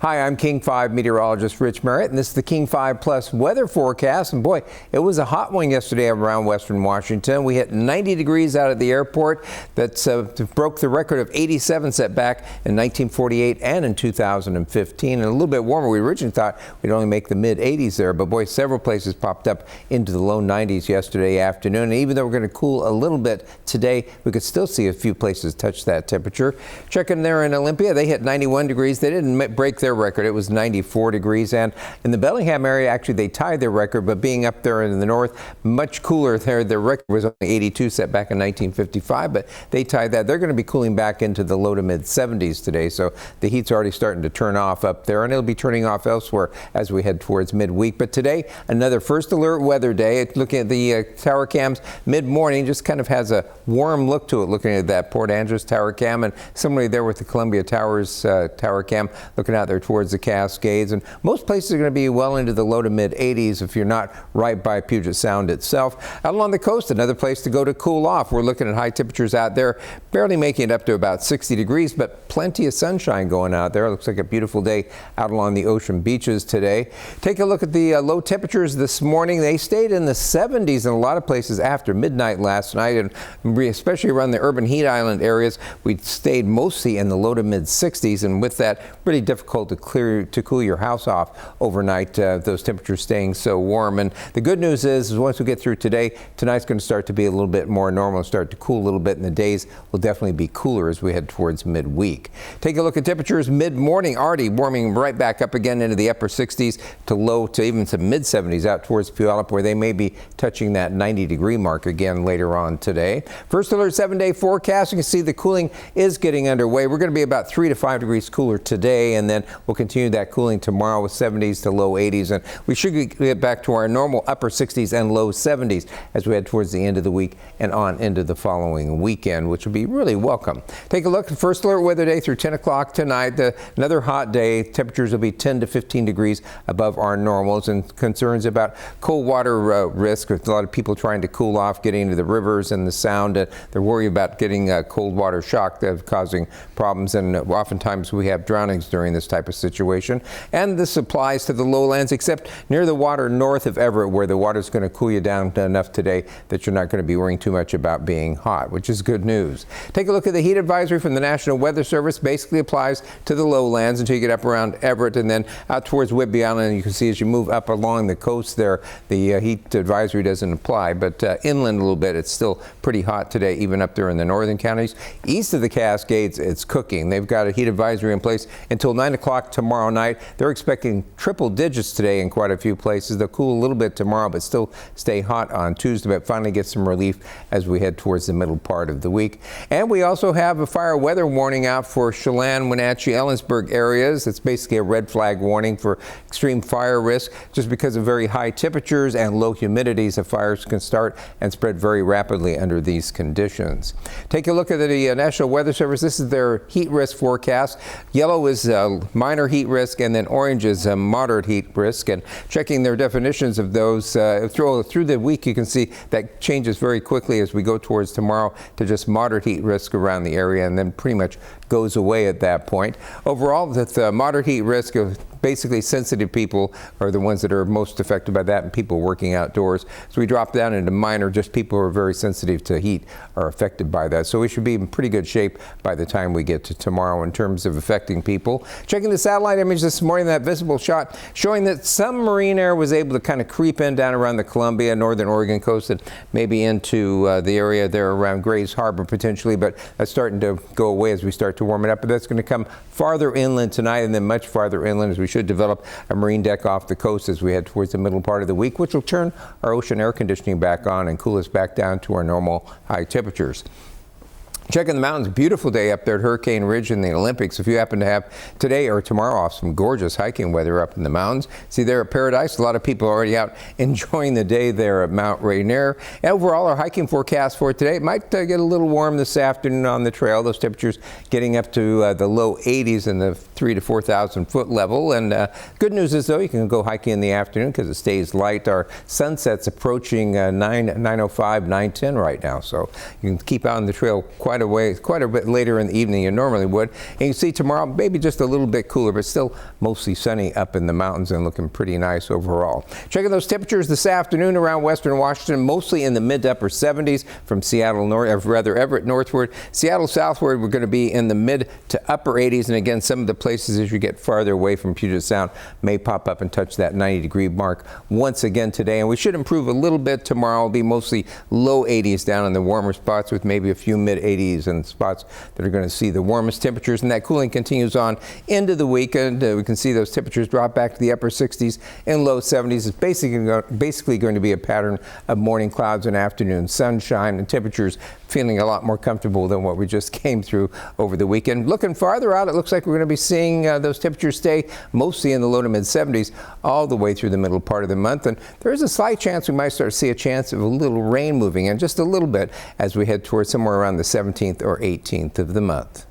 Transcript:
Hi, I'm King 5 meteorologist Rich Merritt, and this is the King 5 Plus weather forecast. And boy, it was a hot one yesterday around western Washington. We hit 90 degrees out at the airport. That broke the record of 87 set back in 1948 and in 2015. And a little bit warmer. We originally thought we'd only make the mid 80s there, but boy, several places popped up into the low 90s yesterday afternoon. And even though we're going to cool a little bit today, we could still see a few places touch that temperature. Checking there in Olympia, they hit 91 degrees. They didn't break their record. It was 94 degrees, and in the Bellingham area, actually, they tied their record, but being up there in the north, much cooler there. Their record was only 82 set back in 1955, but they tied that. They're going to be cooling back into the low to mid 70s today, so the heat's already starting to turn off up there, and it'll be turning off elsewhere as we head towards midweek. But today, another first alert weather day. Looking at the tower cams mid-morning, just kind of has a warm look to it, looking at that Port Angeles tower cam, and similarly there with the Columbia Towers tower cam, looking out there towards the Cascades. And most places are going to be well into the low to mid 80s if you're not right by Puget Sound itself. Out along the coast, another place to go to cool off. We're looking at high temperatures out there, barely making it up to about 60 degrees, but plenty of sunshine going out there. It looks like a beautiful day out along the ocean beaches today. Take a look at the low temperatures this morning. They stayed in the 70s in a lot of places after midnight last night, and especially around the urban heat island areas, we stayed mostly in the low to mid 60s, and with that, really difficult to cool your house off overnight, those temperatures staying so warm. And the good news is once we get through today, tonight's going to start to be a little bit more normal, start to cool a little bit, and the days will definitely be cooler as we head towards midweek. Take a look at temperatures mid-morning, already warming right back up again into the upper 60s to low to even some mid 70s out towards Puyallup, where they may be touching that 90-degree mark again later on today. First alert 7-day forecast, you can see the cooling is getting underway. We're going to be about 3 to 5 degrees cooler today, and then we'll continue that cooling tomorrow with 70s to low 80s, and we should get back to our normal upper 60s and low 70s as we head towards the end of the week and on into the following weekend, which will be really welcome. Take a look at first alert weather day through 10 o'clock tonight. Another hot day. Temperatures will be 10 to 15 degrees above our normals, and concerns about cold water risk with a lot of people trying to cool off, getting into the rivers and the Sound. They're worried about getting cold water shock causing problems, and oftentimes we have drownings during this type of situation. And this applies to the lowlands, except near the water north of Everett, where the water is going to cool you down enough today that you're not going to be worrying too much about being hot, which is good news. Take a look at the heat advisory from the National Weather Service. Basically applies to the lowlands until you get up around Everett and then out towards Whidbey Island. You can see as you move up along the coast there, the heat advisory doesn't apply, but inland a little bit, it's still pretty hot today, even up there in the northern counties. East of the Cascades, it's cooking. They've got a heat advisory in place until 9 o'clock tomorrow night. They're expecting triple digits today in quite a few places. They'll cool a little bit tomorrow, but still stay hot on Tuesday, but finally get some relief as we head towards the middle part of the week. And we also have a fire weather warning out for Chelan, Wenatchee, Ellensburg areas. It's basically a red flag warning for extreme fire risk. Just because of very high temperatures and low humidities, the fires can start and spread very rapidly under these conditions. Take a look at the National Weather Service. This is their heat risk forecast. Yellow is minor heat risk, and then orange is moderate heat risk. And checking their definitions of those through the week, you can see that changes very quickly as we go towards tomorrow to just moderate heat risk around the area, and then pretty much goes away at that point. Overall, the moderate heat risk of basically sensitive people are the ones that are most affected by that, and people working outdoors. So we drop down into minor, just people who are very sensitive to heat are affected by that. So we should be in pretty good shape by the time we get to tomorrow in terms of affecting people. Checking the satellite image this morning, that visible shot showing that some marine air was able to kind of creep in down around the Columbia, northern Oregon coast, and maybe into the area there around Grays Harbor potentially, but that's starting to go away as we start to warm it up. But that's going to come farther inland tonight, and then much farther inland as we should develop a marine deck off the coast as we head towards the middle part of the week, which will turn our ocean air conditioning back on and cool us back down to our normal high temperatures. Checking the mountains, beautiful day up there at Hurricane Ridge in the Olympics. If you happen to have today or tomorrow off some gorgeous hiking weather up in the mountains, see there at Paradise, a lot of people are already out enjoying the day there at Mount Rainier. And overall, our hiking forecast for today, it might get a little warm this afternoon on the trail. Those temperatures getting up to the low 80s in the 3,000 to 4,000 foot level. And good news is, though, you can go hiking in the afternoon because it stays light. Our sunset's approaching 9:05, 9:10 right now, so you can keep out on the trail quite quite a bit later in the evening than you normally would. And you can see tomorrow maybe just a little bit cooler, but still mostly sunny up in the mountains and looking pretty nice overall. Checking those temperatures this afternoon around western Washington, mostly in the mid to upper 70s from Seattle Everett northward. Seattle southward, we're going to be in the mid to upper 80s. And again, some of the places as you get farther away from Puget Sound may pop up and touch that 90-degree mark once again today. And we should improve a little bit tomorrow. It'll be mostly low 80s down in the warmer spots with maybe a few mid 80s and spots that are going to see the warmest temperatures. And that cooling continues on into the weekend. We can see those temperatures drop back to the upper 60s and low 70s. It's basically going to be a pattern of morning clouds and afternoon sunshine, and temperatures feeling a lot more comfortable than what we just came through over the weekend. Looking farther out, it looks like we're going to be seeing those temperatures stay mostly in the low to mid 70s all the way through the middle part of the month. And there is a slight chance we might start to see a chance of a little rain moving in just a little bit as we head towards somewhere around the 17th or 18th of the month.